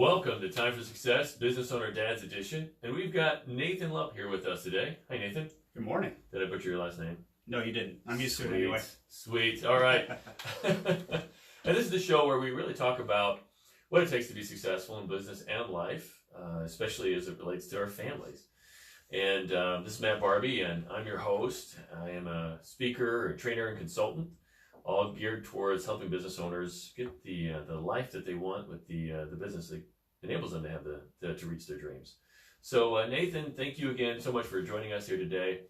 Welcome to Time for Success, Business Owner Dad's Edition. And we've got Nathan Laupp here with us today. Hi, Nathan. Good morning. Did I butcher your last name? No, you didn't. I'm used to it anyway. Sweet. All right. And this is the show where we really talk about what it takes to be successful in business and life, especially as it relates to our families. And this is Matt Barbie, and I'm your host. I am a speaker, a trainer, and consultant, all geared towards helping business owners get the life that they want with the business that enables them to have to reach their dreams. So Nathan, thank you again so much for joining us here today.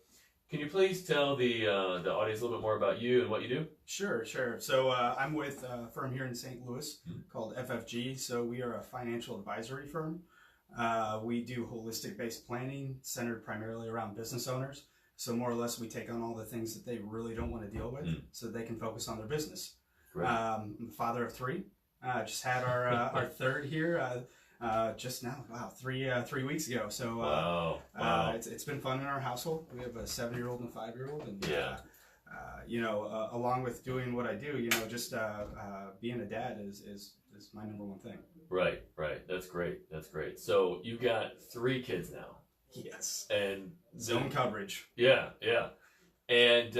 Can you please tell the audience a little bit more about you and what you do? Sure. So I'm with a firm here in St. Louis called FFG. So we are a financial advisory firm. We do holistic-based planning centered primarily around business owners. So more or less, we take on all the things that they really don't want to deal with, so they can focus on their business. I'm the father of three. Just had our third here just now. Wow, 3 weeks ago. So wow. It's been fun in our household. We have a 7-year-old and a 5-year-old, and along with doing what I do, just being a dad is my number one thing. Right. That's great. So you got 3 kids now. Yes. And zone coverage. Yeah. And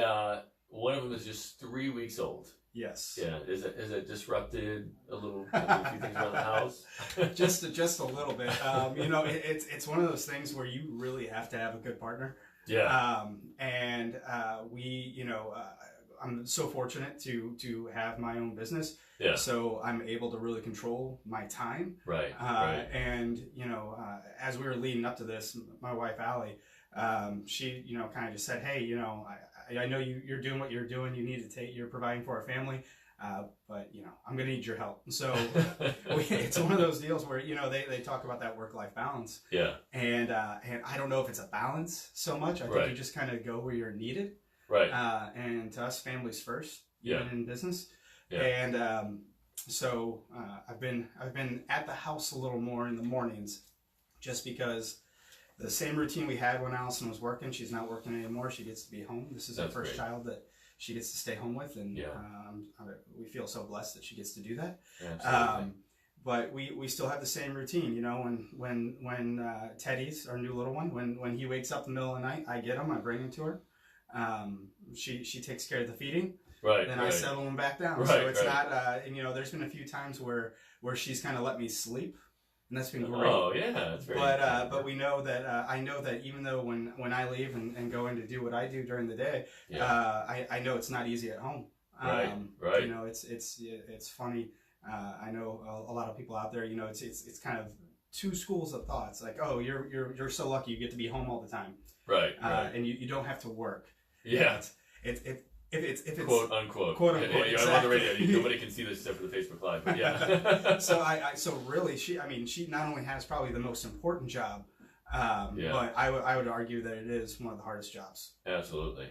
one of them is just 3 weeks old. Yes. Yeah. Is it disrupted a few things around the house? just a little bit. It's one of those things where you really have to have a good partner. Yeah. I'm so fortunate to have my own business. Yeah. So I'm able to really control my time. Right. And as we were leading up to this, my wife Allie, she kind of just said, "Hey, I know you're doing what you're doing. You're providing for our family, but I'm gonna need your help." So it's one of those deals where they talk about that work-life balance. Yeah. And I don't know if it's a balance so much. I think you just kind of go where you're needed. Right. And to us, families first, even in business. Yeah. And so I've been at the house a little more in the mornings, just because the same routine we had when Allison was working, she's not working anymore. She gets to be home. This is our first child that she gets to stay home with, and we feel so blessed that she gets to do that. Absolutely. But we still have the same routine, when Teddy's our new little one, when he wakes up in the middle of the night, I get him, I bring him to her. She takes care of the feeding. Right. Then I settle him back down. Right, so it's not, there's been a few times where she's kind of let me sleep, and that's been great. Oh yeah, that's very. But we know that I know that even though when I leave and go in to do what I do during the day, I know it's not easy at home. Right. It's funny. I know a lot of people out there. It's kind of two schools of thoughts. Like, oh, you're so lucky you get to be home all the time. Right. And you don't have to work. Yeah. If it's quote unquote. Yeah, exactly. I'm on the radio. Nobody can see this except for the Facebook Live. But yeah. So really, she not only has probably the most important job, but I would argue that it is one of the hardest jobs. Absolutely.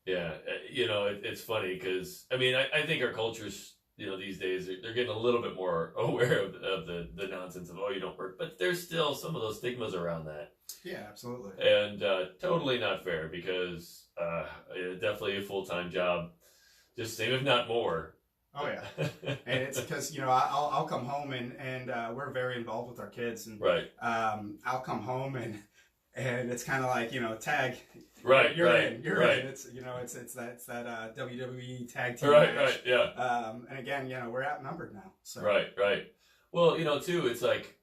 Yeah. It's funny because I think our cultures, these days they're getting a little bit more aware of the nonsense of, oh, you don't work, but there's still some of those stigmas around that. Yeah, absolutely. And totally not fair because definitely a full-time job, just same if not more. Oh yeah, and it's because I'll come home and we're very involved with our kids, and I'll come home and it's kind of like tag. Right, you're right, in. You're right. in. It's that WWE tag team right, match. Right, yeah. And again, we're outnumbered now. So. Right. Well, too, it's like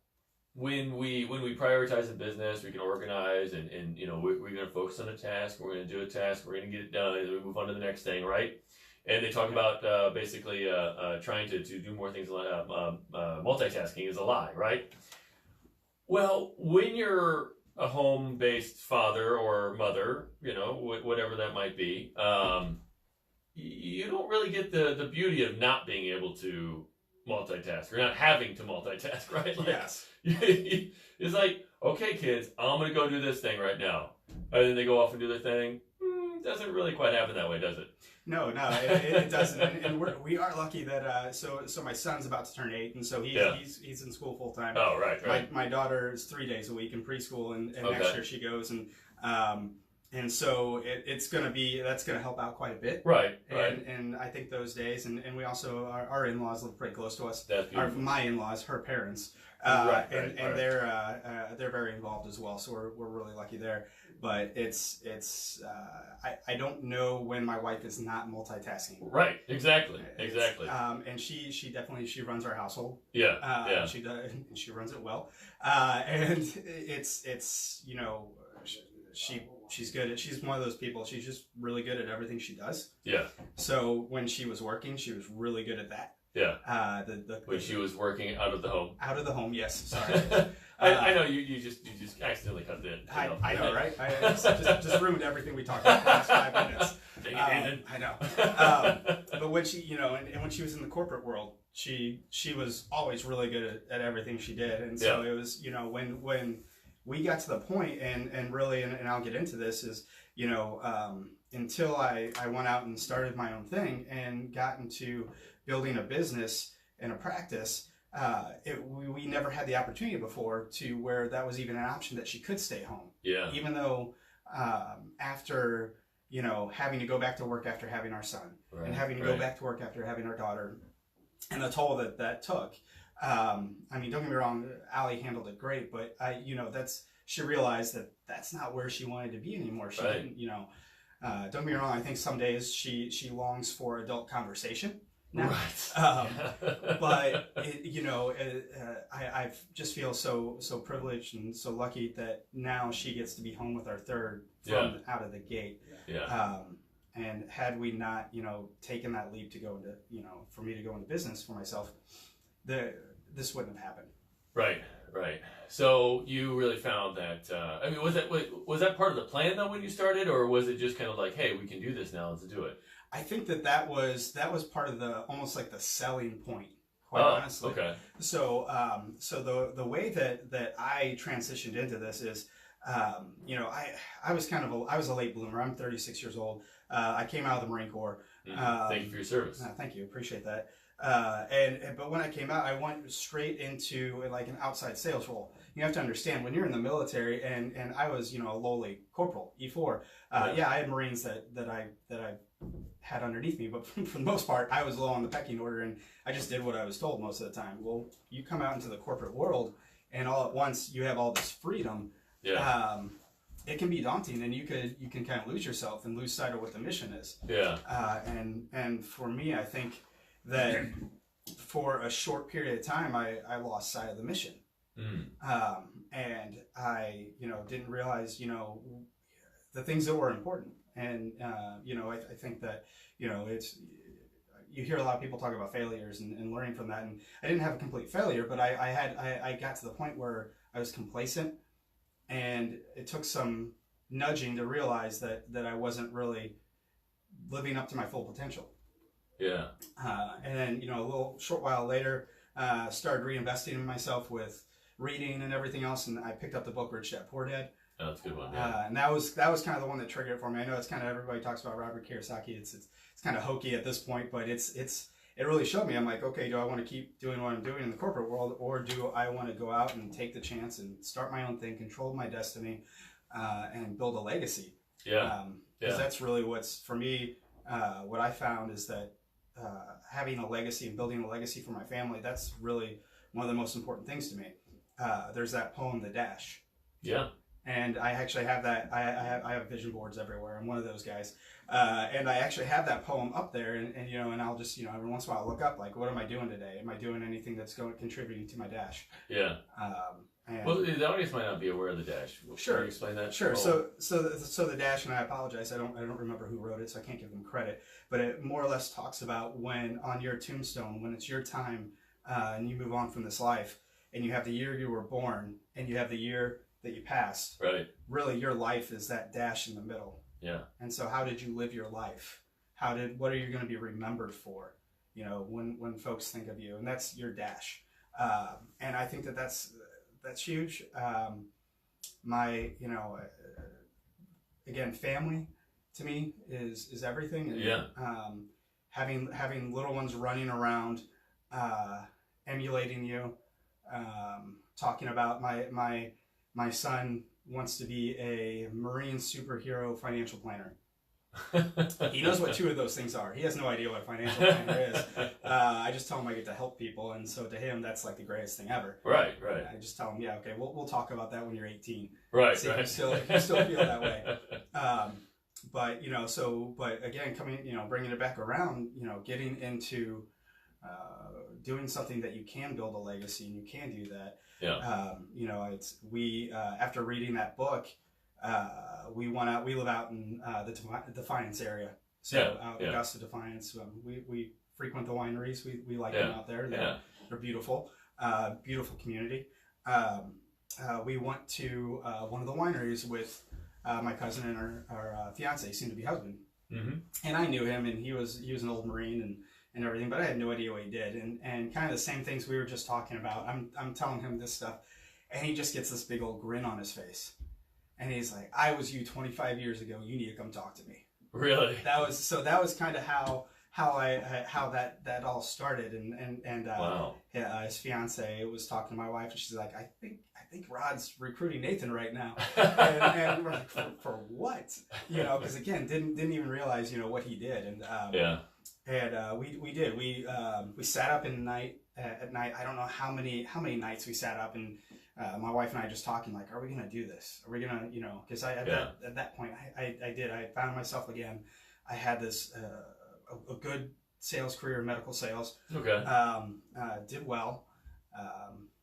when we prioritize a business, we can organize and we're going to focus on a task. We're going to do a task. We're going to get it done, and then we move on to the next thing, right? And they talk about basically trying to do more things. Multitasking is a lie, right? Well, when you're a home-based father or mother, whatever that might be, you don't really get the beauty of not being able to multitask or not having to multitask, right? Yes. It's like, okay, kids, I'm going to go do this thing right now. And then they go off and do their thing. Doesn't really quite happen that way, does it? No, it doesn't. And we are lucky that so my son's about to turn 8, and so he's in school full time. Oh, right. My daughter is 3 days a week in preschool, and next year she goes, and And so it's going to be, that's going to help out quite a bit. Right. And I think those days, and we also, our in-laws live pretty close to us. That's beautiful. My in-laws, her parents, and they're very involved as well. So we're really lucky there. But I don't know when my wife is not multitasking. Right. Exactly. And she definitely, she runs our household. Yeah. She does. She runs it well. And it's you know, she's good at, she's one of those people, she's just really good at everything she does. Yeah. So when she was working, she was really good at that. Yeah. When she was working out of the home. Out of the home, yes. Sorry. I know you just accidentally cut it in. I know, right? I just ruined everything we talked about the last 5 minutes. I know. But when she, you know, and when she was in the corporate world, she was always really good at everything she did. And so it was, you know, when we got to the point, and really, and I'll get into this, is, you know, until I went out and started my own thing and got into building a business and a practice, we never had the opportunity before to where that was even an option that she could stay home. Yeah. Even though after, you know, having to go back to work after having our son, and having to go back to work after having our daughter, and the toll that took. I mean, don't get me wrong, Allie handled it great, but you know, she realized that that's not where she wanted to be anymore. She didn't, you know, don't get me wrong, I think some days she longs for adult conversation now. But you know, I just feel so privileged and so lucky that now she gets to be home with our third from out of the gate. And had we not, you know, taken that leap to go into, you know, for me to go into business for myself, this wouldn't have happened. Right. So you really found that, I mean, was that part of the plan though when you started, or was it just kind of like, hey, we can do this now, let's do it? I think that was part of the, almost like the selling point, quite honestly. Okay. So the way that I transitioned into this is, you know, I was a late bloomer. I'm 36 years old. I came out of the Marine Corps. Thank you for your service. Thank you. Appreciate that. But when I came out, I went straight into like an outside sales role. You have to understand, when you're in the military, and I was, you know, a lowly corporal, E4. I had Marines that I had underneath me, but for the most part, I was low on the pecking order, and I just did what I was told most of the time. Well, you come out into the corporate world, and all at once you have all this freedom. It can be daunting, and you can kind of lose yourself and lose sight of what the mission is. And for me, I think that for a short period of time, I lost sight of the mission. And I, you know, didn't realize, you know, the things that were important. And, you know, I think that, you know, you hear a lot of people talk about failures and learning from that. And I didn't have a complete failure, but I got to the point where I was complacent, and it took some nudging to realize that I wasn't really living up to my full potential. And then, you know, a little short while later, started reinvesting in myself with reading and everything else, and I picked up the book Rich Dad Poor Dad. Oh, that's a good one. And that was kind of the one that triggered it for me. I know it's kind of, everybody talks about Robert Kiyosaki. It's kind of hokey at this point, but it really showed me. I'm like, okay, do I want to keep doing what I'm doing in the corporate world, or do I want to go out and take the chance and start my own thing, control my destiny, and build a legacy? Because that's really what's, for me, what I found is that having a legacy and building a legacy for my family, that's really one of the most important things to me. There's that poem, The Dash. And I actually have that. I have vision boards everywhere. I'm one of those guys. And I actually have that poem up there, and you know, and I'll just, you know, every once in a while look up, like, what am I doing today? Am I doing anything that's contributing to my dash? Well, the audience might not be aware of the dash. Can you explain that? Sure. So the dash, and I apologize, I don't remember who wrote it, so I can't give them credit. But it more or less talks about when on your tombstone, when it's your time, and you move on from this life, and you have the year you were born, and you have the year that you passed. Really, your life is that dash in the middle. And so, how did you live your life? What are you going to be remembered for? You know, when folks think of you, and that's your dash. And I think that's huge. My, you know, again, family to me is everything. And, having little ones running around, emulating you, talking about my son, wants to be a Marine superhero financial planner. He knows what two of those things are. He has no idea what a financial planner is. I just tell him I get to help people, and so to him, that's like the greatest thing ever. Right. I just tell him, yeah, okay, we'll talk about that when you're 18. Right. See if you still feel that way. But but again, bringing it back around, getting into doing something that you can build a legacy and you can do that. Yeah. After reading that book. We live out in the Defiance area. So Augusta, Defiance. We frequent the wineries. We like them out there. They're beautiful. Beautiful community. We went to one of the wineries with my cousin and our fiance, soon to be husband. Mm-hmm. And I knew him, and he was an old Marine and everything, but I had no idea what he did. And kind of the same things we were just talking about. I'm telling him this stuff, and he just gets this big old grin on his face. And he's like, I was you 25 years ago. You need to come talk to me. Really? That was kind of how that all started. And wow. His fiance was talking to my wife, and she's like, I think Rod's recruiting Nathan right now. and we're like, for what? Because again, didn't even realize what he did. And we did. We sat up at night. I don't know how many nights we sat up and. My wife and I just talking like, are we going to do this? Are we going to, because at that point I found myself again. I had this, a good sales career in medical sales. Okay. Did well.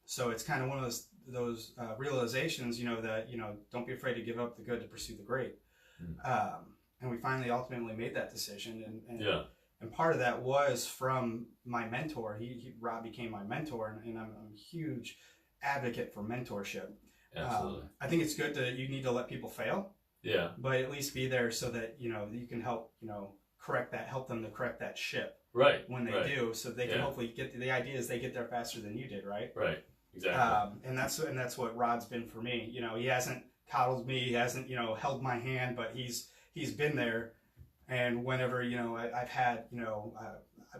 So it's kind of one of those realizations, that, don't be afraid to give up the good to pursue the great. And we finally ultimately made that decision. And part of that was from my mentor. Rob became my mentor, and I'm a huge advocate for mentorship. Absolutely. I think it's good you need to let people fail. Yeah. But at least be there so that you can help help them to correct that ship. Right. When they do, so they can hopefully get the idea is they get there faster than you did, right? Right. Exactly. And that's what Rod's been for me. He hasn't coddled me, he hasn't held my hand, but he's been there. And whenever I've had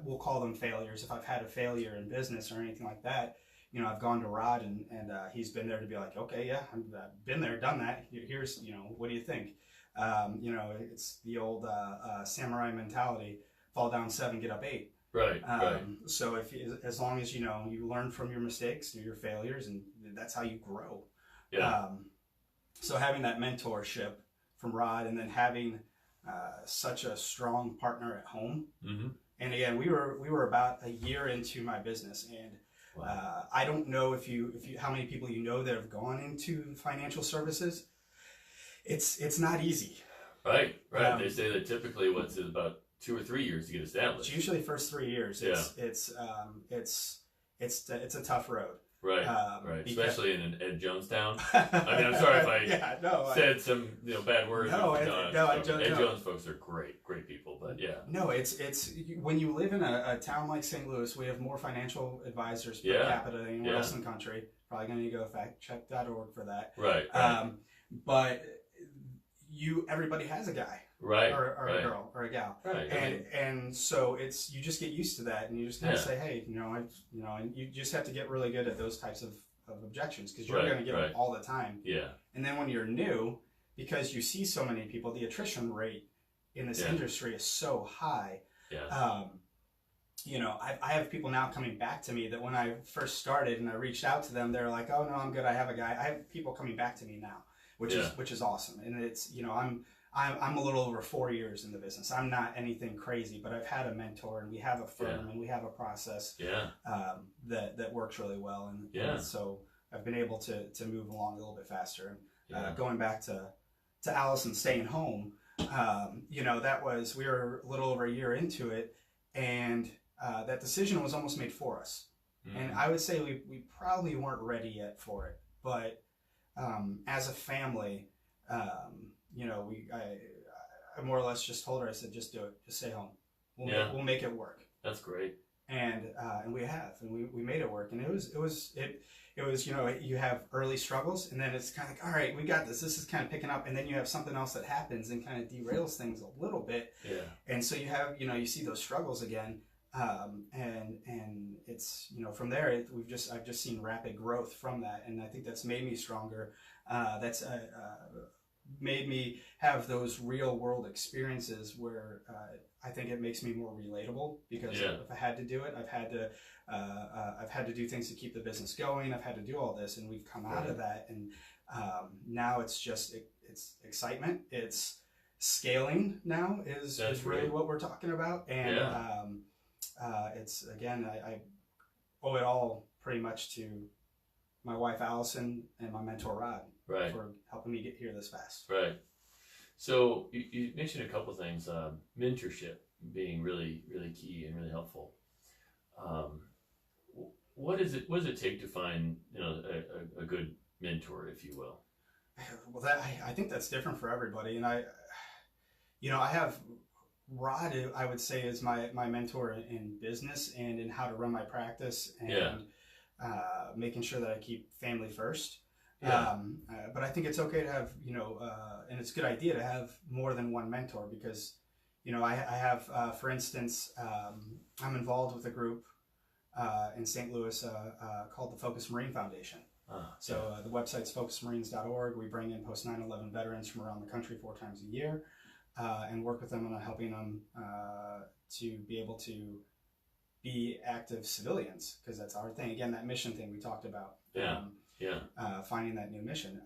we'll call them failures. If I've had a failure in business or anything like that. I've gone to Rod and he's been there to be like, okay, yeah, I've been there, done that. Here's, what do you think? It's the old samurai mentality: fall down 7, get up 8. Right. So as long as you learn from your mistakes, through your failures, and that's how you grow. Yeah. So having that mentorship from Rod, and then having such a strong partner at home. Mm-hmm. And again, we were about a year into my business, and. Wow. I don't know if you how many people that have gone into financial services. It's not easy. Right. They say that typically it's about 2 or 3 years to get established. It's usually first 3 years. It's a tough road. Right. Especially in Jonestown. I mean, I'm sorry if I said some bad words. Ed Jones folks are great people, but yeah. No, it's when you live in a town like St. Louis, we have more financial advisors per capita than anywhere else in the country. Probably going to go factcheck.org for that. Right. But everybody has a guy. Right. Or a girl or a gal. Right. And so you just get used to that, and you just kind of say, hey, and you just have to get really good at those types of objections, because you're going to get them all the time. Yeah. And then when you're new, because you see so many people, the attrition rate in this industry is so high. Yeah. I have people now coming back to me that when I first started and I reached out to them, they're like, oh no, I'm good. I have a guy. I have people coming back to me now, which is awesome. And it's, I'm a little over 4 years in the business. I'm not anything crazy, but I've had a mentor, and we have a firm, and we have a process that works really well. And so I've been able to move along a little bit faster. And going back to Allison staying home, we were a little over a year into it, and that decision was almost made for us. Mm-hmm. And I would say we probably weren't ready yet for it, but as a family, I more or less just told her, I said, just do it, just stay home. We'll make it work. That's great. And we have, and we made it work. And it was you have early struggles, and then it's kind of like, all right, we got this. This is kind of picking up, and then you have something else that happens and kind of derails things a little bit. Yeah. And so you have, you see those struggles again. And it's, from there I've just seen rapid growth from that, and I think that's made me stronger. That's made me have those real world experiences where I think it makes me more relatable, because if I had to do it, I've had to do things to keep the business going. I've had to do all this, and we've come out of that, and now it's just it's excitement. It's scaling now is really what we're talking about, and it's, again, I owe it all pretty much to my wife Allison and my mentor Rod for helping me get here this fast. Right. So you mentioned a couple things, mentorship being really, really key and really helpful. What does it take to find a good mentor, if you will? Well, I think that's different for everybody, and I have Rod, I would say, is my mentor in business and in how to run my practice, and making sure that I keep family first. But I think it's okay to have, and it's a good idea to have more than one mentor, because, I have, for instance, I'm involved with a group in St. Louis called the Focus Marine Foundation. The website's focusmarines.org. We bring in post 9/11 veterans from around the country 4 times a year, and work with them on helping them to be able to be active civilians, because that's our thing. Again, that mission thing we talked about. Finding that new mission.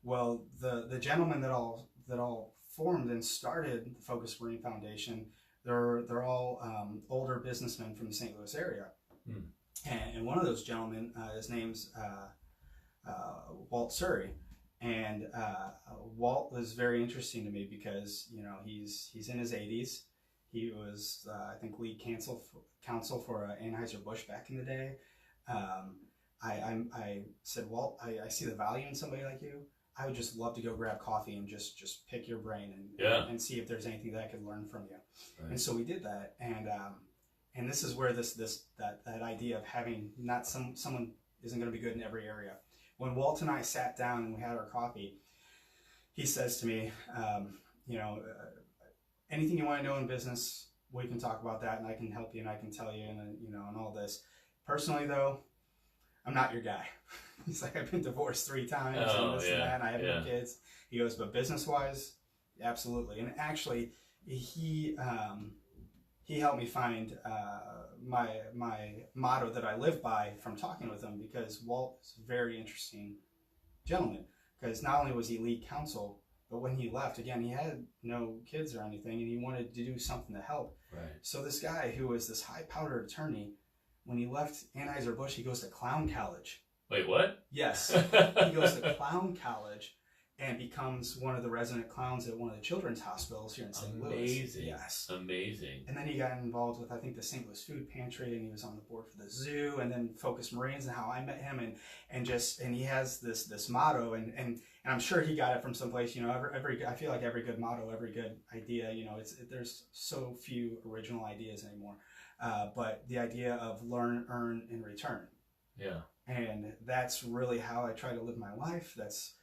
Well, the gentlemen that all formed and started the Focus Marine Foundation, they're all older businessmen from the St. Louis area. And one of those gentlemen, his name's Walt Surrey, and Walt was very interesting to me because he's in his 80s. He was I think lead counsel for Anheuser-Busch back in the day. I said, Walt, I see the value in somebody like you. I would just love to go grab coffee and just pick your brain and see if there's anything that I could learn from you. And so we did that, and this is where that idea of having not someone isn't going to be good in every area. When Walt and I sat down and we had our coffee, he says to me, anything you want to know in business, we can talk about that, and I can help you, and I can tell you, and and all this. Personally, though, I'm not your guy. He's like, I've been divorced 3 times, and this and that, and I have no kids. He goes, but business-wise, absolutely. And actually, he helped me find my motto that I live by from talking with him, because Walt is a very interesting gentleman. Because not only was he lead counsel, but when he left, again, he had no kids or anything, and he wanted to do something to help. So this guy who was this high-powered attorney, when he left Anheuser-Busch, he goes to clown college. Wait, what? Yes. He goes to clown college and becomes one of the resident clowns at one of the children's hospitals here in St. Louis. Amazing. Yes. Amazing. And then he got involved with, I think, the St. Louis Food Pantry, and he was on the board for the zoo, and then Focus Marines, and how I met him, and he has this motto, and I'm sure he got it from someplace. I feel like every good motto, every good idea, there's so few original ideas anymore. But the idea of learn, earn, and return. And that's really how I try to live my life. That's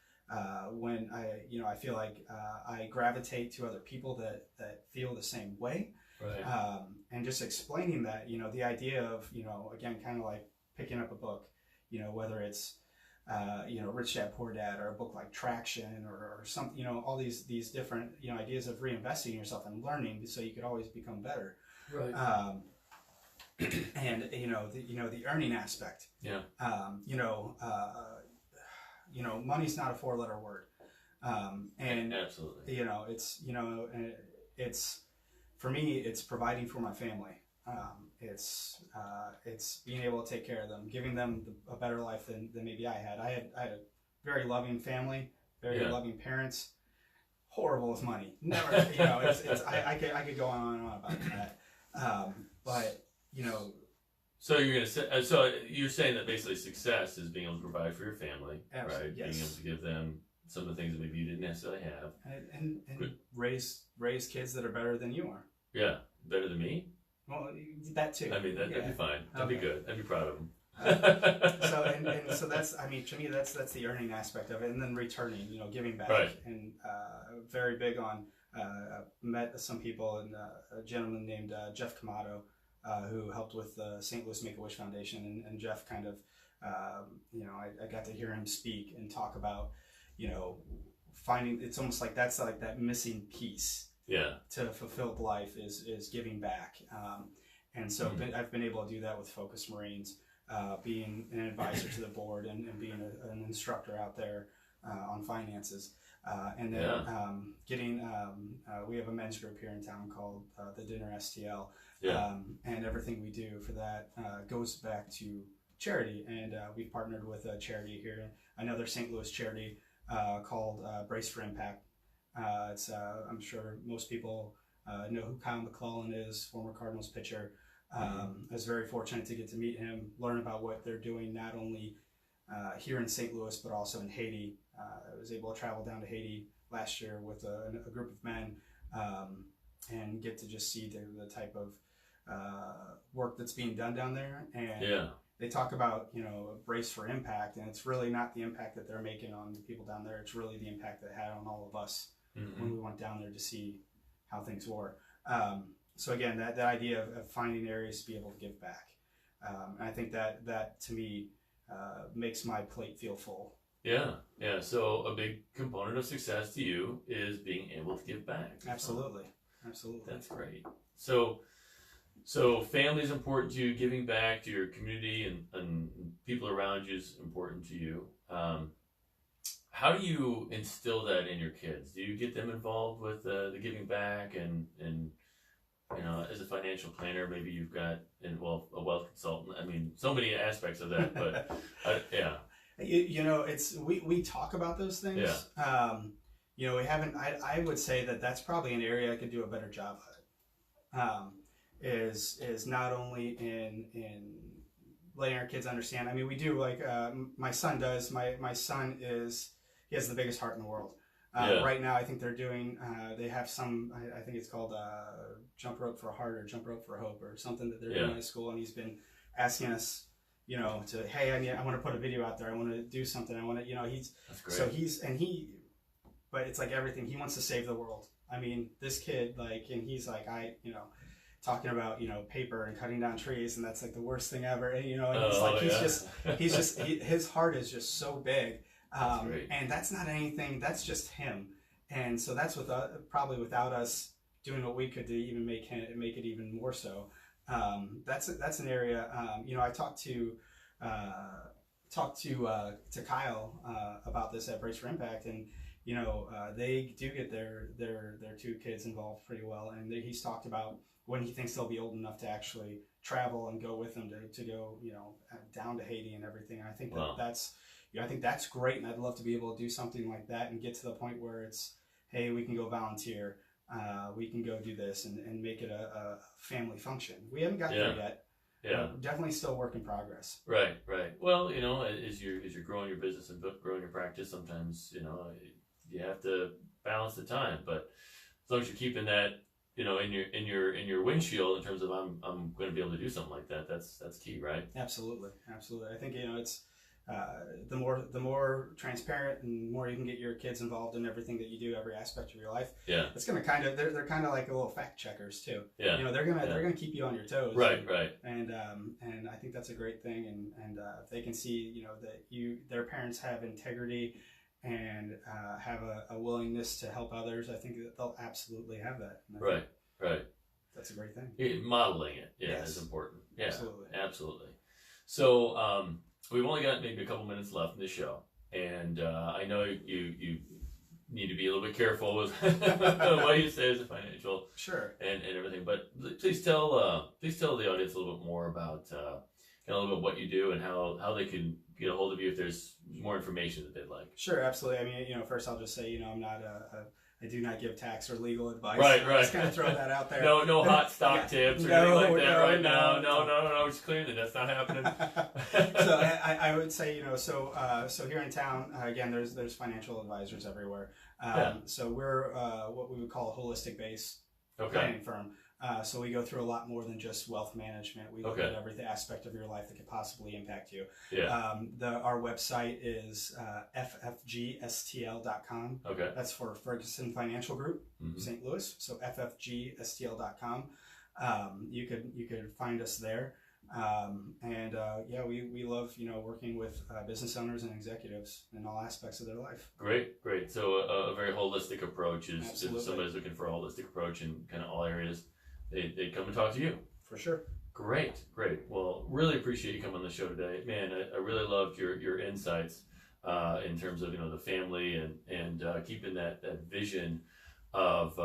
when I feel like I gravitate to other people that feel the same way. And just explaining that, the idea of, again, kind of like picking up a book, whether it's, Rich Dad, Poor Dad, or a book like Traction, or something, all these different, ideas of reinvesting in yourself and learning so you could always become better. And the earning aspect. Money's not a 4-letter word. And absolutely. It's for me, it's providing for my family. It's being able to take care of them, giving them a better life than maybe I had. I had a very loving family, very loving parents. Horrible with money. Never, I could go on and on about that. But So you're gonna say, so you're saying that basically success is being able to provide for your family, right? Yes. Being able to give them some of the things that maybe you didn't necessarily have, and raise kids that are better than you are. Yeah, better than me. Well, that too. I mean, that'd be fine. That'd be good. I'd be proud of them. So that's, to me, that's the earning aspect of it, and then returning, giving back, and very big on. Met some people, and a gentleman named Jeff Camato, who helped with the St. Louis Make-A-Wish Foundation, and Jeff kind of, I got to hear him speak and talk about, finding, it's almost like that's like that missing piece to fulfilled life is giving back. And so I've been able to do that with Focus Marines, being an advisor to the board and being an instructor out there on finances. And then we have a men's group here in town called the Dinner STL. And everything we do for that goes back to charity. And we've partnered with a charity here, another St. Louis charity called Brace for Impact. I'm sure most people know who Kyle McClellan is, former Cardinals pitcher. I was very fortunate to get to meet him, learn about what they're doing, not only here in St. Louis, but also in Haiti. I was able to travel down to Haiti last year with a group of men and get to just see the type of work that's being done down there. And they talk about, Brace for Impact, and it's really not the impact that they're making on the people down there. It's really the impact that it had on all of us when we went down there to see how things were. So again, that idea of finding areas to be able to give back. And I think that to me makes my plate feel full. Yeah. So a big component of success to you is being able to give back. Absolutely. That's great. So family is important to you. Giving back to your community and people around you is important to you. How do you instill that in your kids? Do you get them involved with the giving back and as a financial planner, maybe you've got a wealth consultant. I mean, so many aspects of that, but it's we talk about those things. We haven't. I would say that's probably an area I could do a better job at. Is not only in letting our kids understand. I mean, we do like my son does. My son he has the biggest heart in the world. Right now, I think they're doing. They have some. I think it's called jump rope for heart or jump rope for hope or something that they're doing at school, and he's been asking us, I want to put a video out there. I want to do something. I want to, That's great. So but it's like everything. He wants to save the world. I mean, this kid, and he's like, talking about, paper and cutting down trees, and that's like the worst thing ever. And, and his heart is just so big. And that's not anything, that's just him. And so that's probably without us doing what we could to even make it even more so. That's an area, I talked to Kyle about this at Brace for Impact, and they do get their two kids involved pretty well, and he's talked about when he thinks they'll be old enough to actually travel and go with them to go down to Haiti and everything. And I think I think that's great, and I'd love to be able to do something like that and get to the point where it's, hey, we can go volunteer, we can go do this and make it a family function. We haven't got there yet. Definitely still work in progress. Right. Well, as you're growing your business and growing your practice, sometimes you have to balance the time. But as long as you're keeping that in your windshield in terms of I'm going to be able to do something like that, that's key, right? Absolutely. I think it's the more transparent and more you can get your kids involved in everything that you do, every aspect of your life. It's going to they're kind of like a little fact checkers too. They're going to keep you on your toes. Right. And I think that's a great thing. And if they can see that their parents have integrity and have a willingness to help others, I think that they'll absolutely have that. Right. That's a great thing. Modeling it, is important. Yeah, absolutely. So we've only got maybe a couple minutes left in the show, and I know you need to be a little bit careful with what you say as a financial and everything. But please tell the audience a little bit more about a little bit what you do and how they can get a hold of you if there's more information that they'd like. Sure, absolutely. I mean, first I'll just say, I'm not I do not give tax or legal advice. Right. Just kind of throw that out there. No hot stock tips or anything like that right now. No. Just clearly that's not happening. So I would say, so here in town, again, there's financial advisors everywhere. So we're what we would call a holistic based planning firm. So we go through a lot more than just wealth management. We look at every aspect of your life that could possibly impact you. Our website is ffgstl.com. That's for Ferguson Financial Group, St. Louis. So ffgstl.com. you could find us there. Yeah, we love, working with business owners and executives in all aspects of their life. Great. So a very holistic approach is Absolutely. if somebody's looking for a holistic approach in kind of all areas, they come and talk to you. For sure. Great. Well, really appreciate you coming on the show today, man. I really loved your insights in terms of the family and keeping that vision of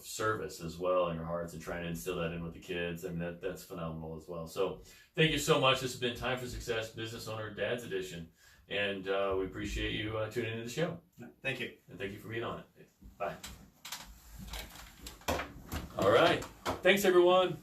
service as well in your hearts and trying to instill that in with the kids. I mean, that's phenomenal as well. So thank you so much. This has been Time for Success Business Owner Dad's Edition, and we appreciate you tuning into the show. Thank you. And thank you for being on it. Bye. All right. Thanks, everyone.